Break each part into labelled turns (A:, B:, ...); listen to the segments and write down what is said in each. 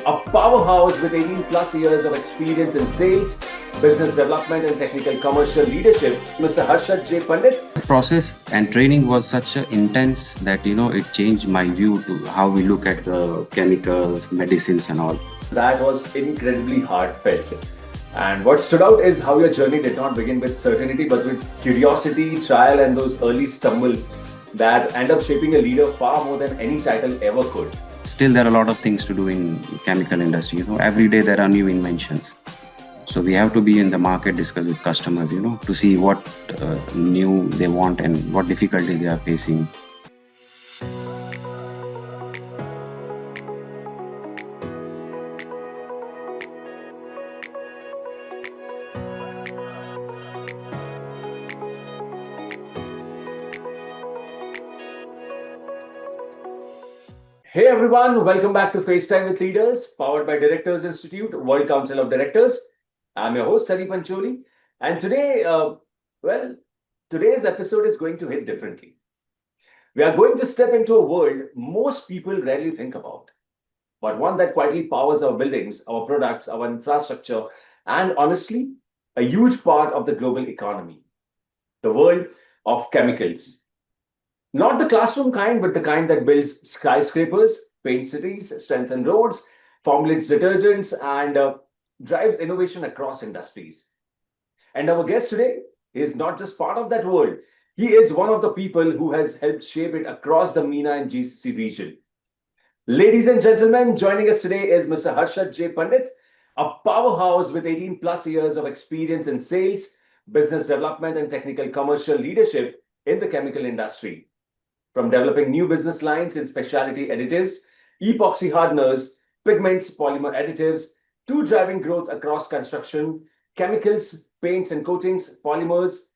A: a powerhouse with 18 plus years of experience in sales, business development, and technical commercial leadership, Mr. Harshad J. Pandit.
B: That process and training was such a intense that it changed my view to how we look at the chemicals, medicines, and all.
A: That was incredibly heartfelt. And what stood out is how your journey did not begin with certainty, but with curiosity, trial, and those early stumbles that end up shaping a leader far more than any title ever could.
B: Still, there are a lot of things to do in chemical industry. Every day there are new inventions. So we have to be in the market, discuss with customers, to see what new they want and what difficulties they are facing.
A: Hey everyone, welcome back to FaceTime with Leaders, powered by Directors Institute, World Council of Directors. I'm your host, Sunny Pancholi, and well, today's episode is going to hit differently. We are going to step into a world most people rarely think about, but one that quietly powers our buildings, our products, our infrastructure, and honestly, a huge part of the global economy, the world of chemicals. Not the classroom kind, but the kind that builds skyscrapers, paints cities, strengthens roads, formulates detergents, and drives innovation across industries. And our guest today is not just part of that world. He is one of the people who has helped shape it across the MENA and GCC region. Ladies and gentlemen, joining us today is Mr. Harshad J. Pandit, a powerhouse with 18 plus years of experience in sales, business development, and technical commercial leadership in the chemical industry. From developing new business lines in specialty additives, epoxy hardeners, pigments, polymer additives, to driving growth across construction, chemicals, paints and coatings, polymers,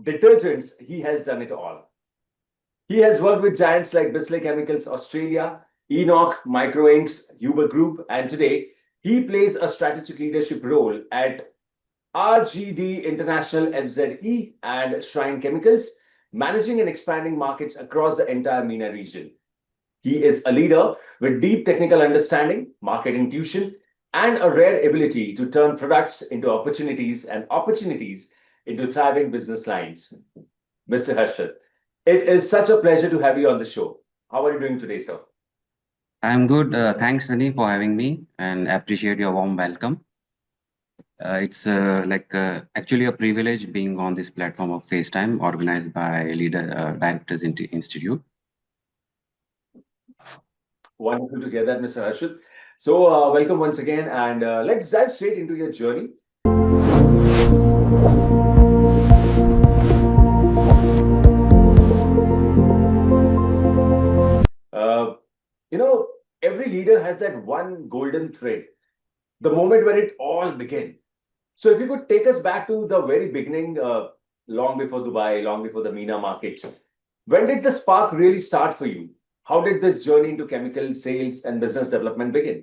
A: detergents, he has done it all. He has worked with giants like Bisley Chemicals Australia, Enoch, Microinks, Huber Group, and today he plays a strategic leadership role at RGD International FZE and Shrine Chemicals, managing and expanding markets across the entire MENA region. He is a leader with deep technical understanding, market intuition, and a rare ability to turn products into opportunities and opportunities into thriving business lines. Mr. Harshad, it is such a pleasure to have you on the show. How are you doing today, sir?
B: I'm good. Thanks, Sunny, for having me and appreciate your warm welcome. It's actually a privilege being on this platform of FaceTime organized by Leader Directors Institute.
A: Wonderful to hear that, Mr. Harshad. So, welcome once again, and let's dive straight into your journey. Uh, every leader has that one golden thread, the moment when it all began. So, if you could take us back to the very beginning, long before Dubai, long before the MENA markets, when did the spark really start for you? How did this journey into chemical sales and business development begin?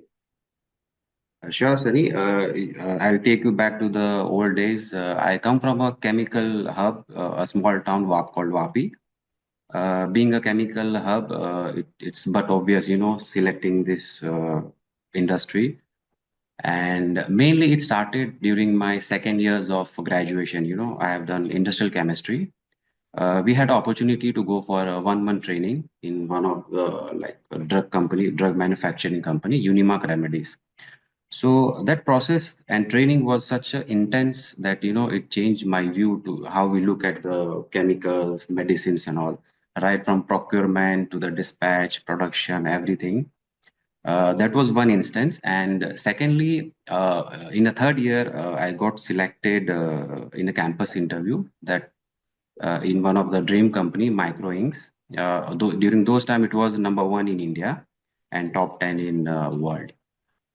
B: Sure, Sunny. I'll take you back to the old days. I come from a chemical hub, a small town called Vapi. Being a chemical hub, it's but obvious, selecting this industry. And mainly it started during my second years of graduation. I have done industrial chemistry. We had opportunity to go for a 1 month training in one of the drug manufacturing company, Unimark Remedies. So that process and training was such a intense that it changed my view to how we look at the chemicals, medicines, and all, right from procurement to the dispatch, production, everything. That was one instance. And secondly, in the third year, I got selected in a campus interview that in one of the dream company, Microinks. During those time, it was number one in India and top 10 in world.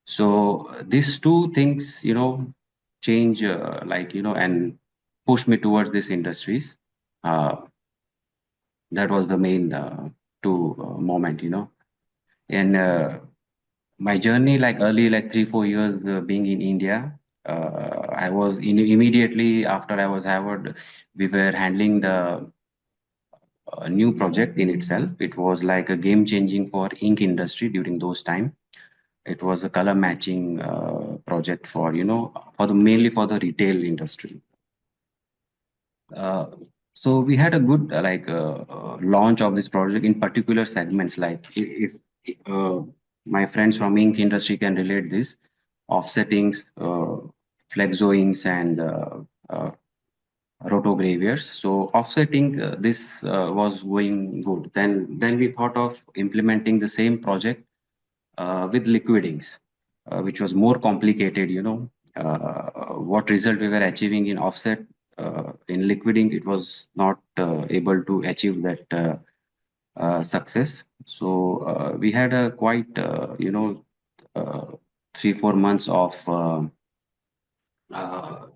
B: So these two things, change and push me towards these industries. Uh, that was the main two moment, And my journey, like early, like 3 4 years being in India, I was immediately after I was Harvard, we were handling the new project in itself. It was like a game changing for ink industry during those time. It was a color matching project for, for the mainly for the retail industry. Uh, so we had a good launch of this project in particular segments. Like if my friends from ink industry can relate this, offsettings, flexoings, and uh, rotogravures. So offsetting this was going good. Then we thought of implementing the same project with liquidings, which was more complicated. What result we were achieving in offset in liquiding, it was not able to achieve that success. So we had a quite uh, 3 4 months of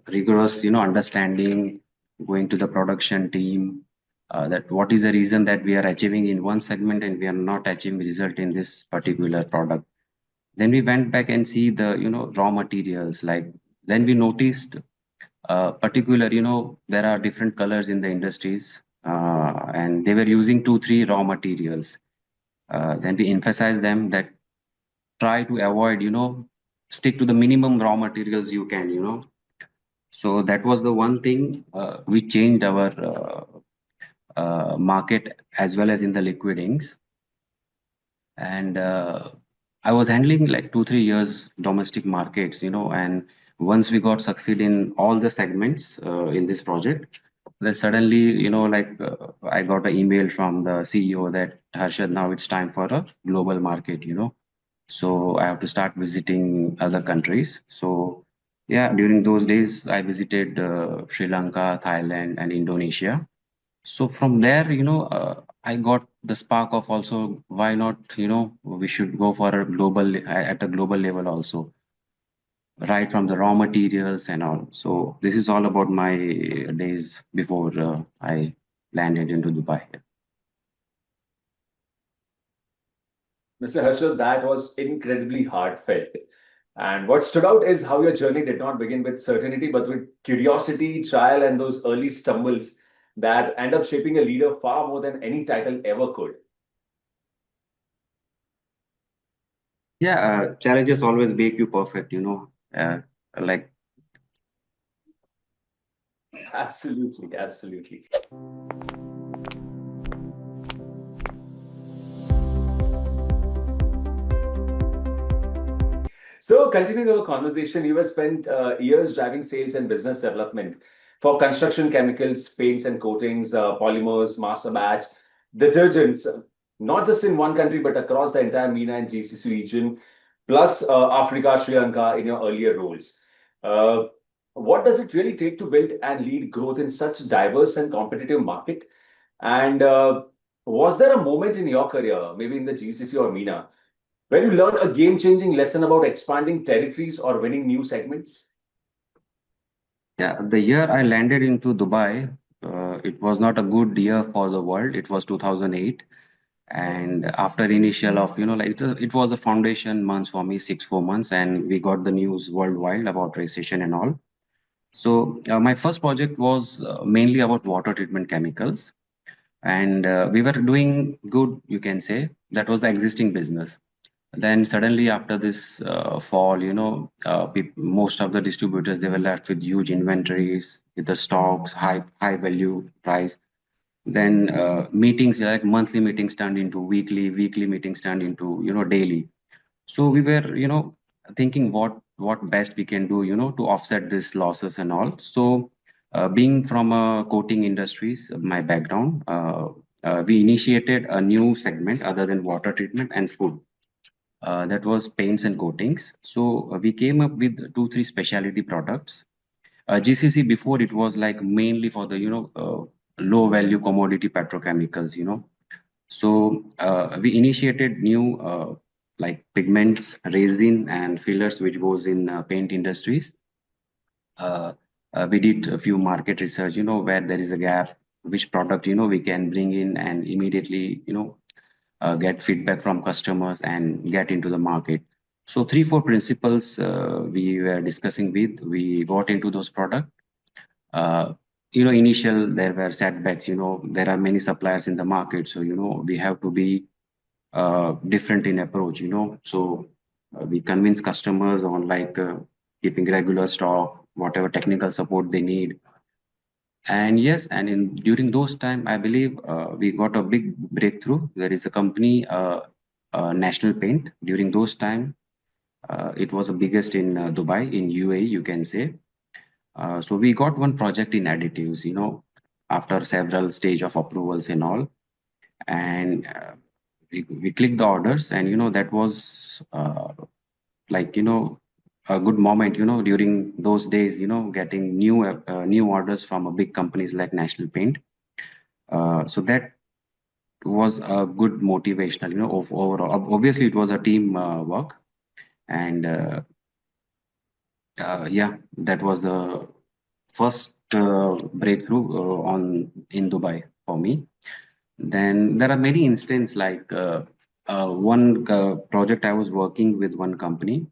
B: rigorous understanding, going to the production team, that what is the reason that we are achieving in one segment and we are not achieving result in this particular product. Then we went back and see the raw materials. Like then we noticed particular, there are different colors in the industries, and they were using 2 3 raw materials. Then we emphasize them that try to avoid, stick to the minimum raw materials you can, so that was the one thing we changed our market as well as in the liquidings. And I was handling like 2 3 years domestic markets, and once we got succeed in all the segments in this project, then suddenly, I got an email from the CEO that Harshad, now it's time for a global market, so I have to start visiting other countries. So yeah, during those days, I visited Sri Lanka, Thailand, and Indonesia. So from there, I got the spark of also why not, we should go for a global at a global level also, right from the raw materials and all. So this is all about my days before I landed into Dubai.
A: Mr. Harshad, that was incredibly heartfelt. And what stood out is how your journey did not begin with certainty, but with curiosity, trial, and those early stumbles that end up shaping a leader far more than any title ever could.
B: Yeah, challenges always make you perfect, like.
A: Absolutely, absolutely. So, continuing our conversation, you have spent years driving sales and business development for construction chemicals, paints and coatings, polymers, master batch, detergents, not just in one country, but across the entire MENA and GCC region, plus Africa, Sri Lanka in your earlier roles. Uh, what does it really take to build and lead growth in such diverse and competitive market? And was there a moment in your career, maybe in the GCC or MENA, when you learn a game-changing lesson about expanding territories or winning new segments?
B: Yeah, the year I landed into Dubai, it was not a good year for the world. It was 2008. And after initial of, it was a foundation months for me, 6 4 months, and we got the news worldwide about recession and all. So my first project was mainly about water treatment chemicals. And we were doing good, you can say. That was the existing business. Then suddenly after this fall, most of the distributors, they were left with huge inventories, with the stocks, high value price. Then meetings, like monthly meetings turned into weekly meetings turned into daily. So we were thinking what best we can do to offset these losses and all. So being from coating industries, my background, we initiated a new segment other than water treatment and food, that was paints and coatings. So we came up with 2 3 specialty products. GCC before, it was like mainly for the low value commodity petrochemicals. So we initiated new like pigments, resin, and fillers, which goes in paint industries. Uh, we did a few market research, where there is a gap, which product we can bring in and immediately get feedback from customers and get into the market. So 3 4 principles we were discussing with. We got into those products. Uh, initial there were setbacks. There are many suppliers in the market, so we have to be different in approach. So we convince customers on keeping regular stock, whatever technical support they need. And yes, and in during those time, I believe we got a big breakthrough. There is a company, National Paint. During those time, it was the biggest in Dubai, in UAE, you can say. So we got one project in additives, after several stage of approvals and all, and we clicked the orders, and that was like a good moment, during those days, getting new orders from a big companies like National Paint. So that was a good motivational, of overall. Obviously, it was a team work, and yeah, that was the first breakthrough on in Dubai for me. Then there are many instances like one project I was working with one company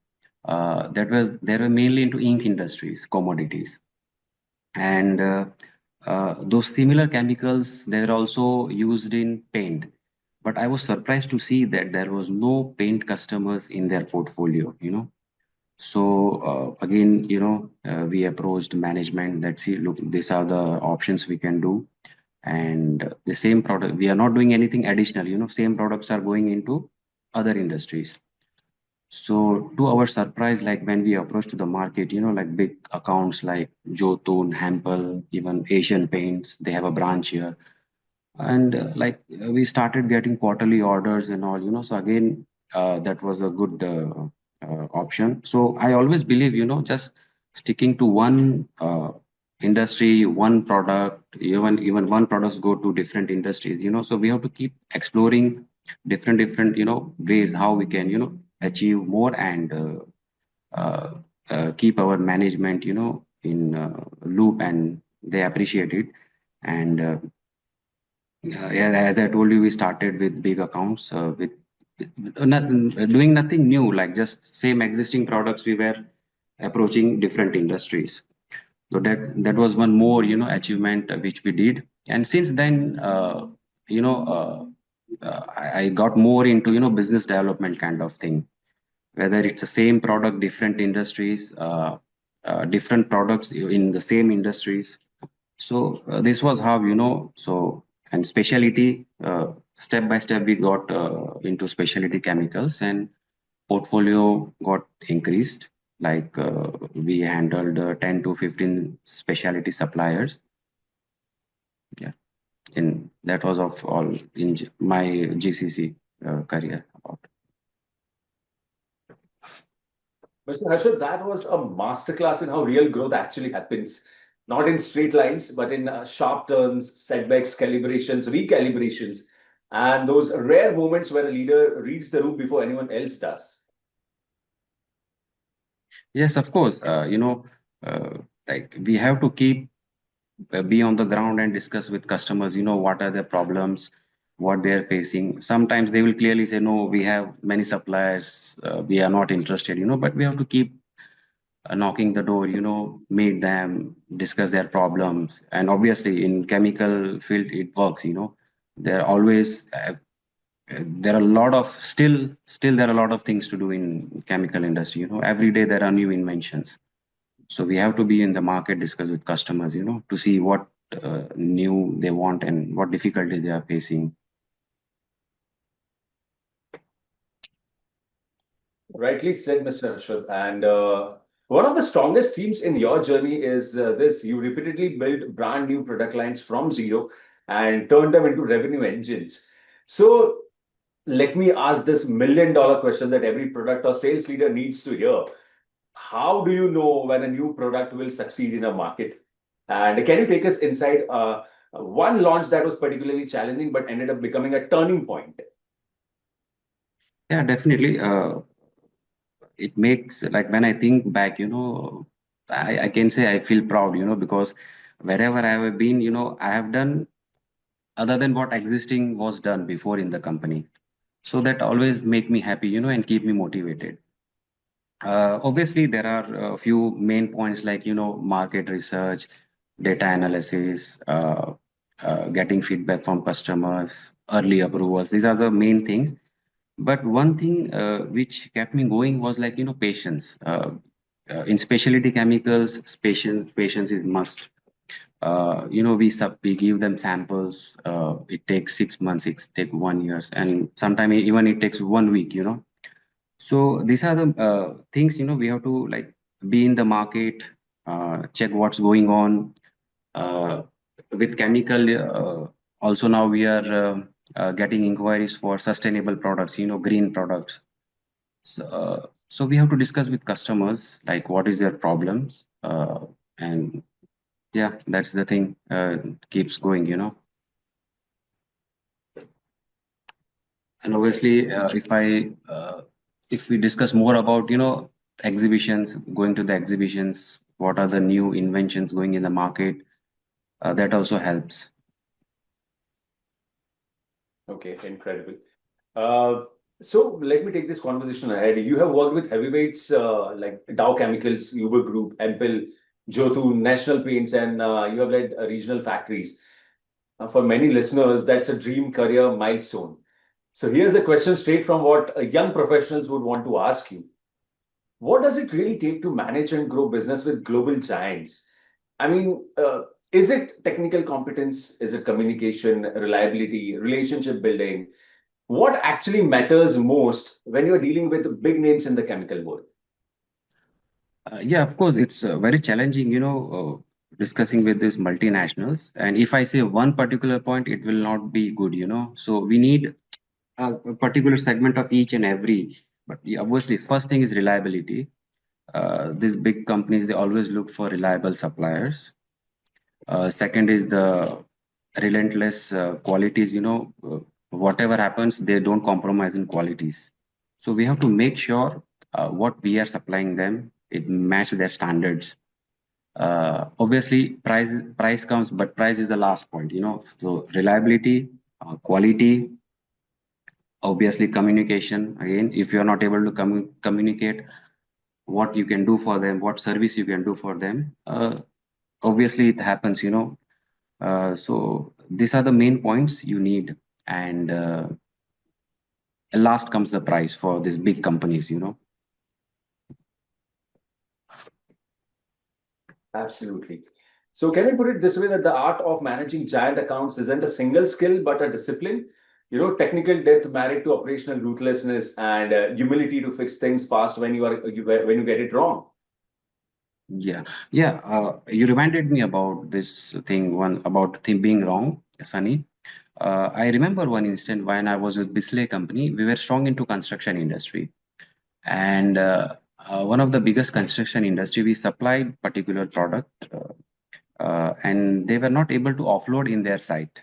B: that was they were mainly into ink industries, commodities, and those similar chemicals they were also used in paint. But I was surprised to see that there was no paint customers in their portfolio. So again, we approached management that see, look, these are the options we can do, and the same product, we are not doing anything additional. Same products are going into other industries. So to our surprise, like when we approached to the market, like big accounts like Jotun, Hempel, even Asian Paints, they have a branch here, and we started getting quarterly orders and all. So again, that was a good option. So I always believe, just sticking to one industry, one product, even one products go to different industries. So we have to keep exploring different ways how we can achieve more, and uh, keep our management in loop, and they appreciate it. And yeah, as I told you, we started with big accounts, with doing nothing new, like just same existing products. We were approaching different industries. So that was one more, achievement which we did. And since then, you know, I got more into, business development kind of thing. Whether it's the same product, different industries, different products in the same industries. So this was how, and specialty, step by step, we got into specialty chemicals, and portfolio got increased. We handled 10 to 15 specialty suppliers. Yeah, in that was of all in my GCC career. About.
A: Mr. Harshad, that was a masterclass in how real growth actually happens. Not in straight lines, but in sharp turns, setbacks, calibrations, recalibrations, and those rare moments where a leader reads the room before anyone else does.
B: Yes, of course. We have to keep be on the ground and discuss with customers, what are their problems, what they are facing. Sometimes they will clearly say, no, we have many suppliers, we are not interested, but we have to keep knocking the door, meet them, discuss their problems. And obviously in chemical field, it works, there are always, there are a lot of, still there are a lot of things to do in chemical industry, every day there are new inventions. So we have to be in the market, discuss with customers, to see what new they want and what difficulties they are facing.
A: Rightly said, Mr. Harshad. And one of the strongest themes in your journey is this: you repeatedly built brand new product lines from zero and turned them into revenue engines. So let me ask this $1 million question that every product or sales leader needs to hear. How do you know when a new product will succeed in a market? And can you take us inside one launch that was particularly challenging but ended up becoming a turning point?
B: Yeah, definitely. It makes, like, when I think back, I can say I feel proud, because wherever I have been, I have done other than what existing was done before in the company. So that always make me happy, and keep me motivated. Obviously, there are a few main points like, market research, data analysis, getting feedback from customers, early approvals. These are the main things. But one thing which kept me going was like, patience. In specialty chemicals, patience is must. We give them samples. It takes 6 months, it takes 1 year, and sometimes even it takes 1 week. So these are the things, we have to like be in the market, check what's going on. Uh, with chemical, also now we are getting inquiries for sustainable products, green products. So we have to discuss with customers like what is their problems, and yeah, that's the thing. Keeps going. And obviously, if we discuss more about exhibitions, going to the exhibitions, what are the new inventions going in the market, that also helps.
A: Okay, incredible. Uh, so let me take this conversation ahead. You have worked with heavyweights like Dow Chemicals, Uber Group, Empel, Jotun, National Paints, and you have led regional factories. For many listeners, that's a dream career milestone. So here's a question straight from what young professionals would want to ask you. What does it really take to manage and grow business with global giants? I mean, is it technical competence? Is it communication, reliability, relationship building? What actually matters most when you're dealing with big names in the chemical world?
B: Yeah, of course, it's very challenging, discussing with these multinationals. And if I say one particular point, it will not be good. So we need a particular segment of each and every. But yeah, obviously, first thing is reliability. These big companies, they always look for reliable suppliers. Second is the relentless qualities. Whatever happens, they don't compromise in qualities. So we have to make sure what we are supplying them, it match their standards. Obviously, price comes, but price is the last point. So reliability, quality, obviously communication. Again, if you are not able to communicate what you can do for them, what service you can do for them, obviously it happens. So these are the main points you need, and last comes the price for these big companies.
A: Absolutely. So, can we put it this way that the art of managing giant accounts isn't a single skill but a discipline? Technical depth married to operational ruthlessness and humility to fix things fast when you get it wrong.
B: Yeah, yeah. You reminded me about this thing, one about thing being wrong, Sunny. I remember one instant when I was with Bisley company. We were strong into construction industry, and one of the biggest construction industry, we supplied particular product, and they were not able to offload in their site.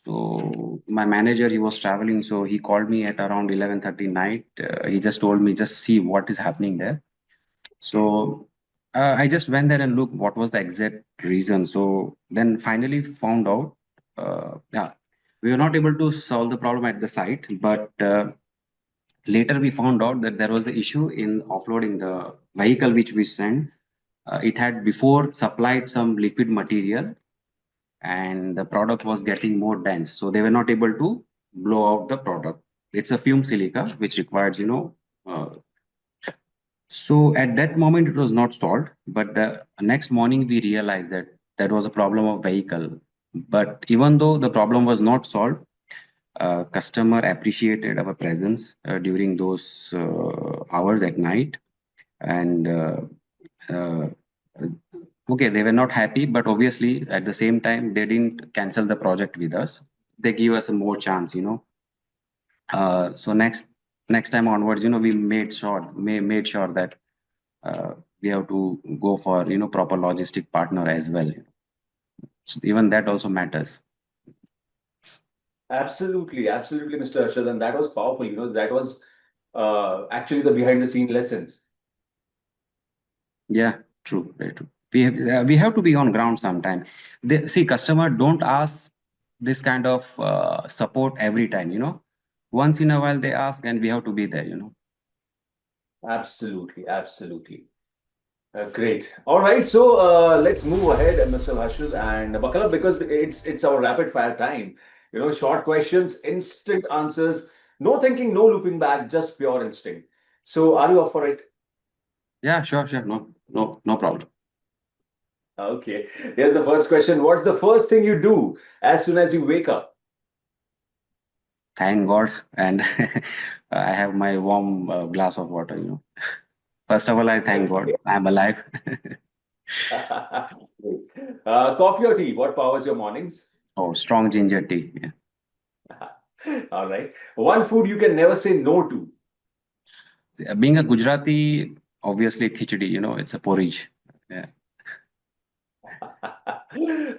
B: So my manager, he was traveling, so he called me at around 11:30 night. He just told me, just see what is happening there. So I just went there and looked what was the exact reason. So then finally found out, yeah, we were not able to solve the problem at the site, but later we found out that there was an issue in offloading the vehicle which we sent. It had before supplied some liquid material, and the product was getting more dense. So they were not able to blow out the product. It's a fume silica which requires, so at that moment it was not solved, but the next morning we realized that that was a problem of vehicle. But even though the problem was not solved, customer appreciated our presence during those hours at night, and uh, okay, they were not happy, but obviously at the same time they didn't cancel the project with us. They give us a more chance. So next time onwards, we made sure that we have to go for proper logistic partner as well. So even that also matters.
A: Absolutely, absolutely, Mr. Arshad, and that was powerful. That was actually the behind the scene lessons.
B: Yeah, true, very true. We have to be on ground sometime. See, customer don't ask this kind of support every time. Once in a while they ask, and we have to be there.
A: Absolutely, absolutely. Great. All right, so let's move ahead, Mr. Harshad, and buckle up because it's our rapid fire time. Short questions, instant answers, No thinking, no looping back, just pure instinct. So, are you up for it?
B: Yeah, sure, sure. No problem.
A: Okay. Here's the first question. What's the first thing you do as soon as you wake up?
B: Thank God, and I have my warm glass of water. First of all, I thank God
A: Okay.
B: I'm alive.
A: Coffee or tea? What powers your mornings?
B: Oh, strong ginger tea. Yeah.
A: All right. One food you can never say no to.
B: Being a Gujarati, obviously khichdi. It's a porridge. Yeah.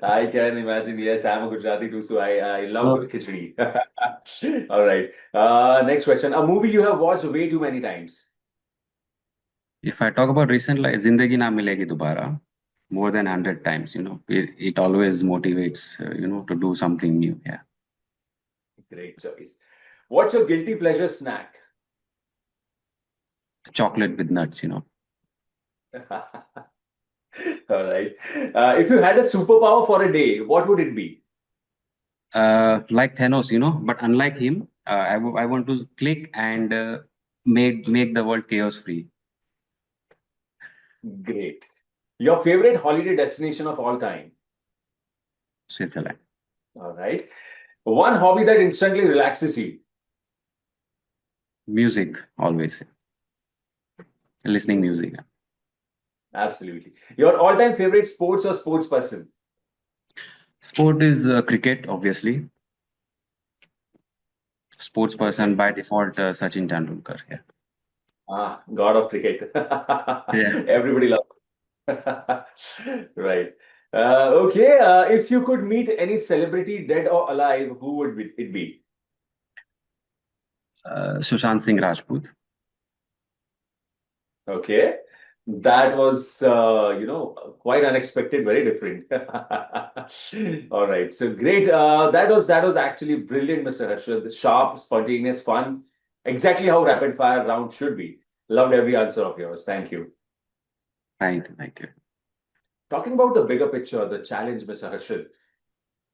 A: I can imagine. Yes, I'm a Gujarati too, so I love
B: So
A: khichdi. All right. Next question. A movie you have watched way too many times.
B: if I talk about recent, like Zindagi Na Milegi Dobara, more than 100 times. It always motivates. To do something new. Yeah.
A: Great choice. What's your guilty pleasure snack?
B: Chocolate with nuts.
A: All right. If you had a superpower for a day, what would it be?
B: Like Thanos, but unlike him, I want to click and make the world chaos free.
A: Great. Your favorite holiday destination of all time?
B: Switzerland.
A: All right. One hobby that instantly relaxes you?
B: Music, always listening
A: Music.
B: music.
A: Absolutely. Your all-time favorite sports or sports person?
B: Sport is cricket, obviously. Sports person
A: Okay.
B: by default, Sachin Tendulkar. Yeah.
A: Ah, God of cricket.
B: Yeah.
A: Everybody loves. Right. Okay. If you could meet any celebrity, dead or alive, who would it be?
B: Sushant Singh Rajput.
A: Okay. That was, quite unexpected, very different. All right. So great. That was actually brilliant, Mr. Harshad. Sharp, spontaneous, fun. Exactly how rapid fire round should be. Loved every answer of yours. Thank you.
B: Thank you.
A: Talking about the bigger picture, the challenge, Mr. Harshad,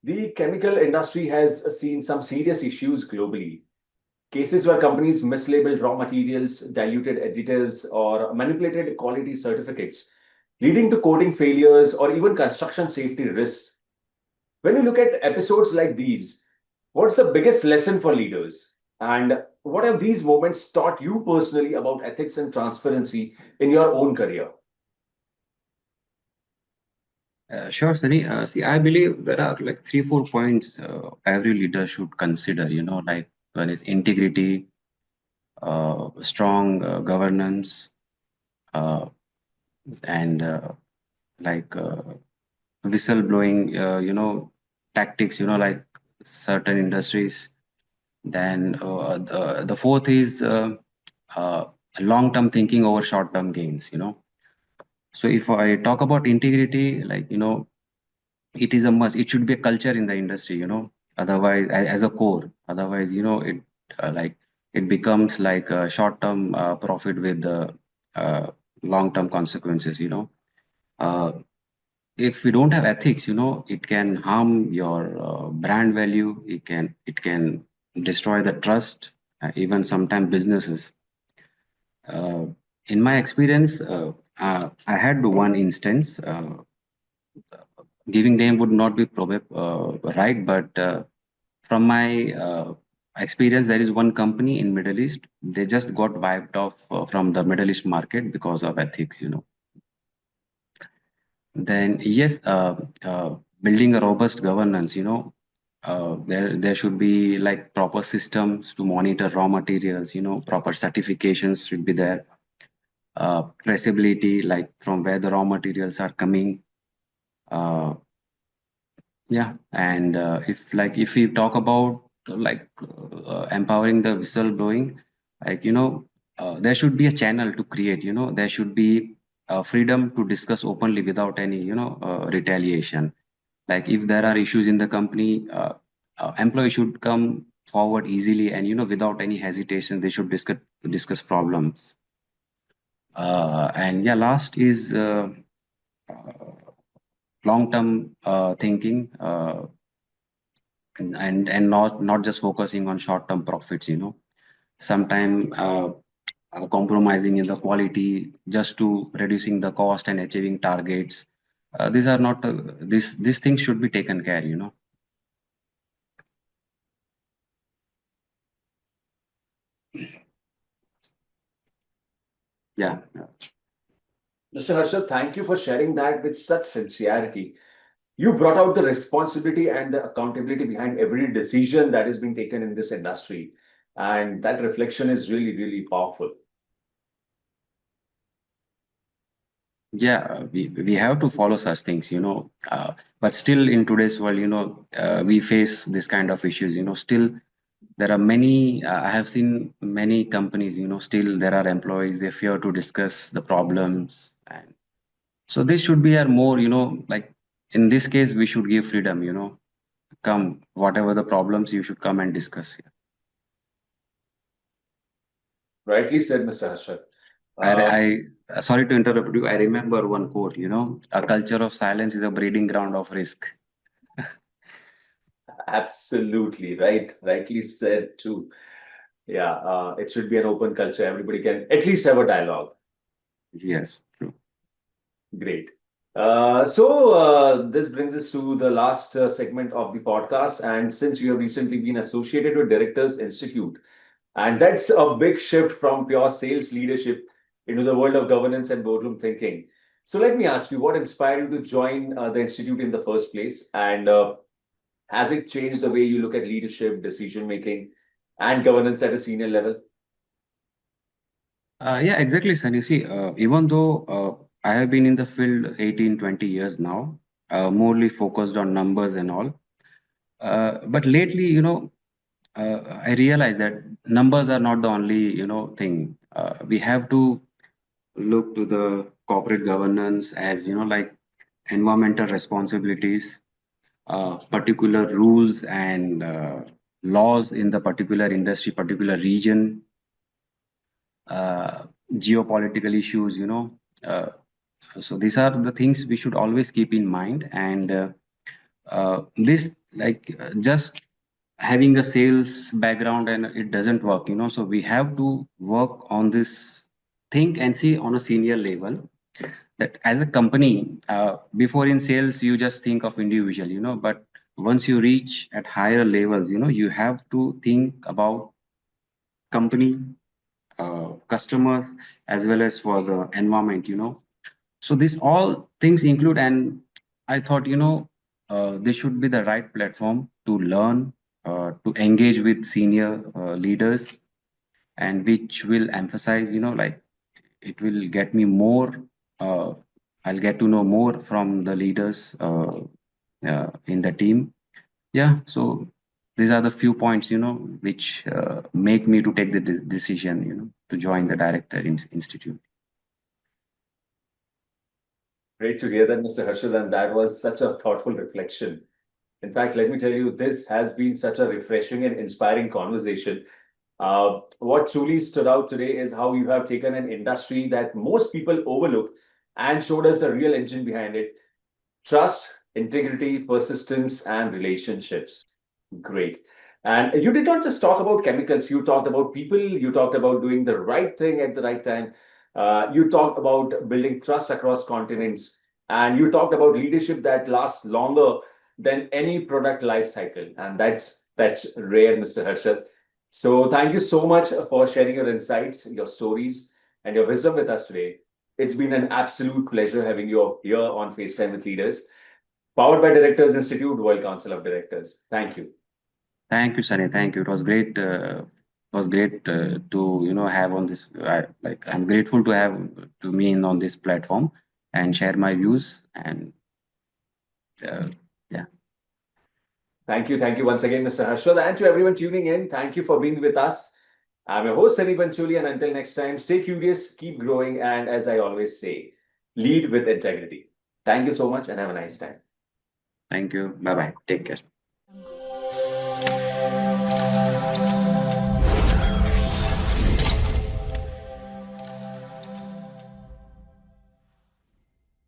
A: the chemical industry has seen some serious issues globally. Cases where companies mislabeled raw materials, diluted additives, or manipulated quality certificates, leading to coding failures or even construction safety risks. When you look at episodes like these, what's the biggest lesson for leaders? And what have these moments taught you personally about ethics and transparency in your own career?
B: Sure, Sunny. See, I believe there are like 3, 4 points every leader should consider. Like one is integrity, strong governance, uh, and like whistleblowing, tactics, like certain industries. Then the fourth is uh, long-term thinking over short-term gains. So if I talk about integrity, like, it is a must. It should be a culture in the industry. Otherwise, as a core. Otherwise, like it becomes like a short-term profit with the uh, long-term consequences. Uh, if we don't have ethics, it can harm your brand value. It can destroy the trust, even sometimes businesses. Uh, in my experience, I had one instance. Giving name would not be right, but from my experience, there is one company in Middle East. They just got wiped off from the Middle East market because of ethics. Then yes, building a robust governance, there should be like proper systems to monitor raw materials, proper certifications should be there, traceability, like from where the raw materials are coming. Uh, yeah, and if we talk about like empowering the whistleblowing, like there should be a channel to create. There should be freedom to discuss openly without any retaliation. Like if there are issues in the company, employees should come forward easily and without any hesitation they should discuss problems. And yeah, last is uh, long term thinking, and not just focusing on short term profits. sometime compromising in the quality just to reducing the cost and achieving targets. These are not these things should be taken care, you know. Yeah.
A: Mr. Harshad, thank you for sharing that with such sincerity. You brought out the responsibility and the accountability behind every decision that is being taken in this industry. And that reflection is really, really powerful.
B: Yeah, we have to follow such things, you know. But still, in today's world, you know, we face this kind of issues. You know, still there are many. I have seen many companies. You know, still there are employees. They fear to discuss the problems, and so this should be a more. You know, like in this case, we should give freedom. You know, come whatever the problems, you should come and discuss. Yeah.
A: Rightly said, Mr. Harshad. Uh,
B: Sorry to interrupt you. I remember one quote. You know, a culture of silence is a breeding ground of risk.
A: Absolutely right. Rightly said, too. Yeah, it should be an open culture. Everybody can at least have a dialogue.
B: Yes, true.
A: Great. This brings us to the last segment of the podcast. And since you have recently been associated with Directors Institute, and that's a big shift from pure sales leadership into the world of governance and boardroom thinking. So let me ask you, what inspired you to join the institute in the first place? And has it changed the way you look at leadership, decision making, and governance at a senior level?
B: Yeah, exactly, Sunny. See, even though I have been in the field 18, 20 years now, morely focused on numbers and all. But lately, you know, I realized that numbers are not the only, you know, thing. We have to look to the corporate governance as, you know, like environmental responsibilities, particular rules and laws in the particular industry, particular region, uh, geopolitical issues, you know. Uh, so these are the things we should always keep in mind. And this, like, just having a sales background and it doesn't work, you know. So we have to work on this, think and see on a senior level that as a company, before in sales, you just think of individual, you know, but once you reach at higher levels, you know, you have to think about company, customers, as well as for the environment, you know. So these all things include, and I thought, you know, this should be the right platform to learn, to engage with senior leaders, and which will emphasize, you know, like it will get me more. Uh, I'll get to know more from the leaders in the team. Yeah, so these are the few points, you know, which make me to take the decision, you know, to join the director institute.
A: Great to hear that, Mr. Harshad, and that was such a thoughtful reflection. In fact, let me tell you, this has been such a refreshing and inspiring conversation. What truly stood out today is how you have taken an industry that most people overlook and showed us the real engine behind it: trust, integrity, persistence, and relationships. Great. And you did not just talk about chemicals, you talked about people, you talked about doing the right thing at the right time. You talked about building trust across continents, and you talked about leadership that lasts longer than any product life cycle. And that's rare, Mr. Harshad. So thank you so much for sharing your insights, your stories, and your wisdom with us today. It's been an absolute pleasure having you here on FaceTime with Leaders, powered by Directors Institute, World Council of Directors. Thank you.
B: Thank you, Sunny. Thank you. It was great. It was great to, you know, have on this. Like I'm grateful to have to me in on this platform and share my views. And yeah,
A: Thank you once again, Mr. Harshad, and to everyone tuning in. Thank you for being with us. I'm your host, Sunny Pancholi, and until next time, stay curious, keep growing, and as I always say, lead with integrity. Thank you so much, and have a nice time.
B: thank you. Bye bye. Take care.